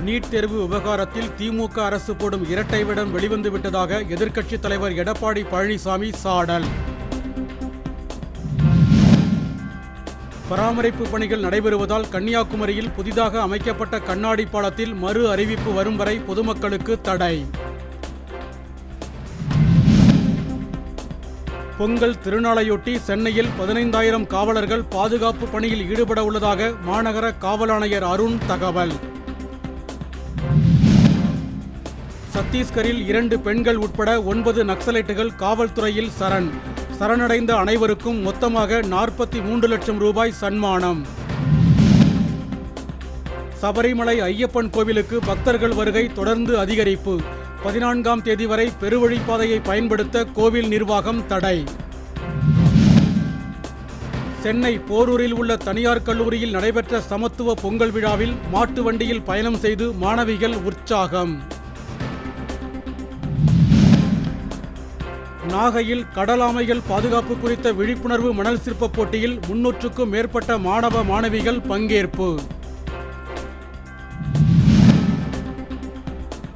NEET தேர்வு விவகாரத்தில் திமுக அரசு போடும் இரட்டை வேடம் வெளிவந்து விட்டதாக எதிர்க்கட்சித் தலைவர் எடப்பாடி பழனிசாமி சாடல். பராமரிப்பு பணிகள் நடைபெறுவதால் கன்னியாகுமரியில் புதிதாக அமைக்கப்பட்ட கண்ணாடி பாலத்தில் மறு அறிவிப்பு வரும் வரை பொதுமக்களுக்கு தடை. பொங்கல் திருநாளையொட்டி சென்னையில் 15,000 காவலர்கள் பாதுகாப்பு பணியில் ஈடுபட உள்ளதாக மாநகர காவல் ஆணையர் அருண் தகவல். சத்தீஸ்கரில் 2 பெண்கள் உட்பட 9 நக்சலைட்டுகள் காவல்துறையில் சரணடைந்த அனைவருக்கும் மொத்தமாக 43 லட்சம் ரூபாய் சன்மானம். சபரிமலை ஐயப்பன் கோவிலுக்கு பக்தர்கள் வருகை தொடர்ந்து அதிகரிப்பு. 14ஆம் தேதி வரை பெருவழிப்பாதையை பயன்படுத்த கோவில் நிர்வாகம் தடை. சென்னை போரூரில் உள்ள தனியார் கல்லூரியில் நடைபெற்ற சமத்துவ பொங்கல் விழாவில் மாட்டு வண்டியில் பயணம் செய்து மாணவிகள் உற்சாகம். நாகையில் கடல் ஆமைகள் பாதுகாப்பு குறித்த விழிப்புணர்வு மணல் சிற்ப போட்டியில் 300க்கும் மேற்பட்ட மாணவ மாணவிகள் பங்கேற்பு.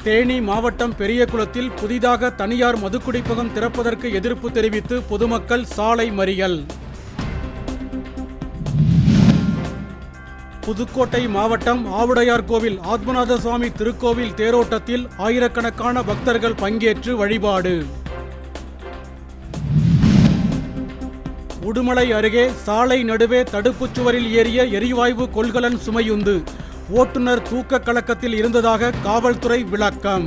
தேனி மாவட்டம் பெரியகுளத்தில் புதிதாக தனியார் மதுக்குடிப்பகம் திறப்பதற்கு எதிர்ப்பு தெரிவித்து பொதுமக்கள் சாலை மறியல். புதுக்கோட்டை மாவட்டம் ஆவுடையார்கோவில் ஆத்மநாத சுவாமி திருக்கோவில் தேரோட்டத்தில் ஆயிரக்கணக்கான பக்தர்கள் பங்கேற்று வழிபாடு. உடுமலை அருகே சாலை நடுவே தடுப்புச் சுவரில் ஏறிய எரிவாயு கொள்கலன் சுமையுந்து ஓட்டுநர் தூக்க கலக்கத்தில் இருந்ததாக காவல்துறை விளக்கம்.